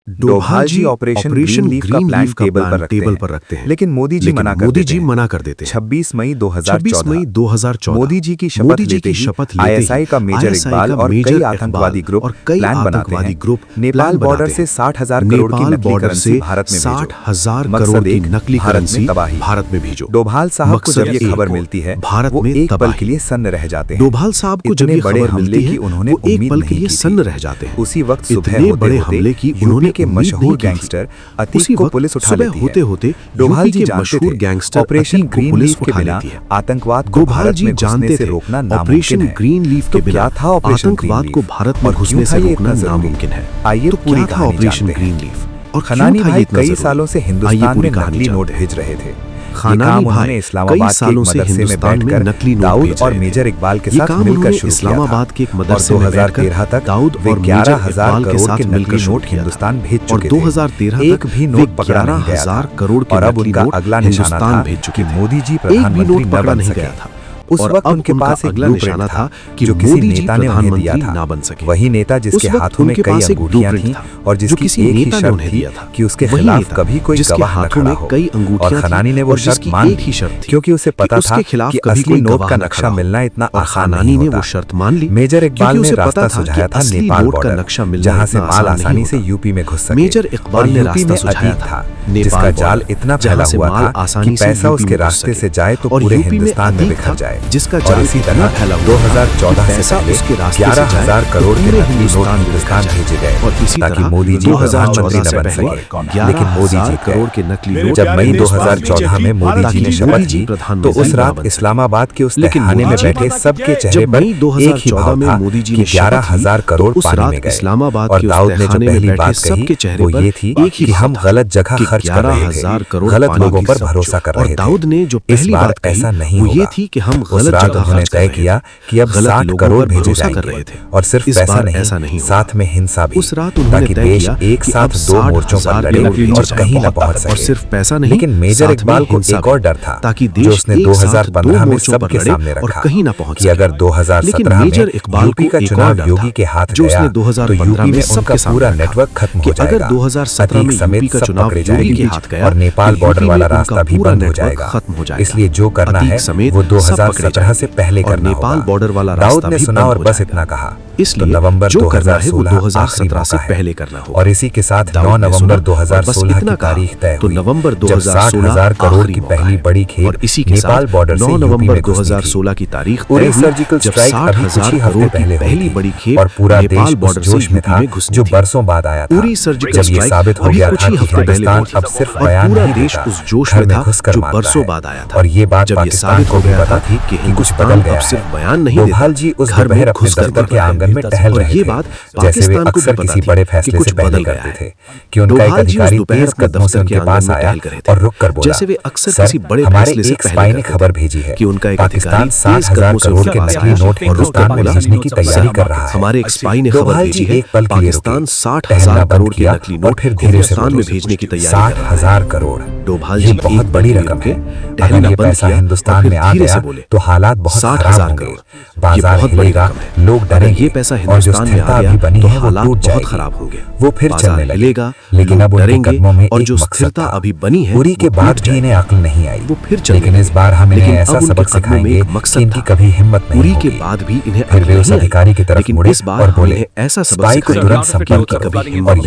डोभाल जी operation green leaf का plan table पर रखते हैं, लेकिन मोदी जी मना कर देते हैं। 26 मई 2014 मोदी जी की शपथ लेते ही आईएसआई का मेजर इकबाल और कई आतंकवादी ग्रुप प्लान बनाते हैं। नेपाल बॉर्डर से 60,000 करोड़ की नकली करेंसी भारत में भेजो। 60,000 करोड़ की नकली करेंसी भारत में भेजो। डोभाल साहब को जब ये खबर मिलती है, वो एक पल के लिए सन्न रह जाते हैं। डोभाल साहब को जब ये खबर मिलती है, उन्होंने एक पल के लिए सन्न रह जाते हैं। उसी वक्त सुबह बड़े हमले की उन्होंने के मशहूर गैंगस्टर अतीक को पुलिस उठा लेती है। होते डोभाल जी जानते थे ऑपरेशन ग्रीन लीफ के बिना आतंकवाद को भारत में घुसने से रोकना नामुमकिन है। ग्रीन लीफ के बिना था आतंकवाद को भारत में घुसने से रोकना नामुमकिन है। आइए पूरी कहानी ऑपरेशन ग्रीन लीफ। और खनानी भाई कई सालों से हिंदुस्तान में नकली नोट भेज रहे थे। खनानी भाई इस्लामाबाद के एक मदरसे में बैठकर नकली दाऊद और मेजर इकबाल के साथ मिलकर शुरू इस्लामाबाद के एक मदरसे में 2013 तक दाऊद और 11,000 करोड़ के नकली नोट हिंदुस्तान भेज चुके थे। 2013 एक भी नोट पकड़ा नहीं गया था। करोड़ के और अब उनका अगला निशाना था कि मोदी जी प्रधानमंत्री न बन सके। उस वक्त उनके पास एक अगला निशाना था कि जो किसी मोदी जी नेता ने उन्हें दिया था, ना बन सके। वही नेता जिसके हाथों में कई अंगूठियां थीं और जिसकी एक ही शर्त थी कि उसके खिलाफ कभी कोई गवाह न खड़ा हो। और खनानी ने वो शर्त मान ली क्योंकि उसे पता था कि असली नोट का नक्शा मिलना इतना आसान नहीं होता। वो शर्त मान ली। मेजर इकबाल ने रास्ता सुझाया था नेपाल बॉर्डर, जहां से माल आसानी से यूपी में घुस सके। मेजर इकबाल ने रास्ता सुझाया था जिसका जाल इतना फैला हुआ था कि पैसा उसके रास्ते से जाए तो पूरे हिंदुस्तान में बिखर जाए। जिसका इसी तरह 2014 से पहले 11,000 करोड़ के नकली नोट हिंदुस्तान भेजे गए और इसी ताकि तरह मोदी जी 2014 प्रधानमंत्री से न बन पहले सके। लेकिन मोदी जी करोड़ के नकली नोट जब मई 2014 में मोदी जी ने शपथ ली तो उस रात इस्लामाबाद के उस तहखाने में बैठे सबके चेहरे पर एक ही भाव था कि 11,000 करोड़ पानी में गए। और दाऊद ने जो पहली बात कही वो ये थी कि हम गलत जगह खर्च कर रहे थे, गलत लोगों पर भरोसा कर रहे थे। दाऊद ने जो पहली बात कही ऐसा नहीं वो ये होगा। थी कि हम उस गलत रात जगह उन्होंने तय किया कि अब 60 करोड़ भेजे कर रहे थे। और सिर्फ इस पैसा बार नहीं, ऐसा नहीं साथ में हिंसा भी। उस रात उन्होंने ताकि तय देश किया एक कि साथ अब 2 मोर्चों पर लड़े और कहीं न पहुंच और सके। सिर्फ पैसा नहीं, लेकिन मेजर इकबाल को एक और डर था ताकि जो देश उसने एक साथ 2015 दो में मोर्चों पर सबके लड़े सामने और रखा कहीं न पहुंच कि अगर सके। 2017 में मेजर इकबाल यूपी का को एक और चुनाव डर योगी था, के हाथ जो उसने गया तो 2015 यूपी में में सबके उनका सामने पूरा रखा नेटवर्क खत्म कि हो अगर जाएगा। 2017 में यूपी का चुनाव योगी के हाथ गया और नेपाल बॉर्डर वाला उनका रास्ता भी पूरा बंद हो नेटवर्क जाएगा। खत्म हो जाएगा। इसलिए जो करना है वो 2017 से पहले करना होगा। नेपाल बॉर्डर वाला दाऊद रास्ता ने भी सुना बंद और हो बस जाएगा। इतना कहा। इसलिए नवंबर जो करना है वो 2016 2017 से पहले करना होगा। और इसी के साथ 9 दाऊद ने नवंबर सुना और बस 2016 इतना की तारीख तय तो हुई नवंबर जब 2016 60,000 करोड़ की मौका पहली है। बड़ी खेप और इसी के नेपाल साथ बॉर्डर से 9 यूपी नवंबर में घुसनी 2016 की तारीख तय पूरी हुई सर्जिकल जब स्ट्राइक अभी कुछ 60,000 ही हफ्ते करोड़ की पहले पहली बड़ी खेप और पूरा देश नेपाल उस बॉर्डर से जोश में यूपी था में घुसनी जो थी। बरसों बाद आया था। पूरी सर्जिकल जब ये स्ट्राइक साबित हो अभी गया कुछ था ही कि हफ्ते पहले हिंदुस्तान हुई थी। अब सिर्फ और बयान पूरा नहीं देश देता, उस जोश घर में में था घुसकर जो मारता बरसों है। बाद आया था। और ये बात जब ये पाकिस्तान साबित को हो भी गया पता थी कि कि कुछ हिंदुस्तान बदल अब गया सिर्फ है। बयान नहीं डोभाल देता, जी उस घर में दोपहर अपने घुसकर दफ्तर के करता है। आंगन में टहल और रहे ये थे, बात जैसे वे पाकिस्तान को भी अक्सर पता किसी थी बड़े कि फैसले कुछ से पहले बदल गया करते है। थे कि उनका एक डोभाल जी उस अधिकारी दोपहर तेज अपने कदमों से दफ्तर के उनके पास आंगन में आया टहल रहे थे। और रुक कर बोला, जैसे वे अक्सर सर किसी बड़े हमारे फैसले से एक पहले स्पाई ने करते खबर थे भेजी है कि उनका एक पाकिस्तान अधिकारी 60,000 करोड़ के नकली नोट हिंदुस्तान में भेजने की तैयारी कर रहा है। हमारे एक स्पाई ने खबर डोभाल भेजी जी है एक पल के लिए पाकिस्तान रुके, 60,000 टहलना करोड़ बंद के किया नकली और नोट फिर धीरे से हिंदुस्तान में बोले, भेजने की तैयारी कर रहा है। 60,000 करोड़ डोभाल ये जी बहुत एक बड़ी पल रकम के है। टहलना अगर ये बंद पैसा किया हिंदुस्तान और फिर में आ धीरे गया से बोले, तो हालात बहुत 60,000 खराब होंगे। करोड़। बाजार ये बहुत बड़ी हिलेगा, रकम है। लोग अगर डरेंगे ये पैसा और जो हिंदुस्तान में स्थिरता आ अभी गया बनी तो है वो हालात टूट बहुत जाएगी। खराब होंगे। वो फिर बाजार चलने लगे। हिलेगा, लेकिन अब लोग उनके डरेंगे कदमों में और एक जो मकसद स्थिरता था। अभी बनी है उरी के वो बाद टूट भी इन्हें अक्ल नहीं आई। वो फिर चल लेकिन इस बार हम इन्हें ऐसा सबक सिखाएंगे एक मकसद कि इनकी था। कभी हिम्मत नहीं उरी के होगी। बाद भी इन्हें फिर वे अक्ल उस नहीं आई। अधिकारी की तरफ लेकिन मुड़े इस बार और हम बोले, इन्हें ऐसा सबक स्पाई को सिखाएंगे तुरंत कि संपर्क इनकी करो कभी और हिम्मत ये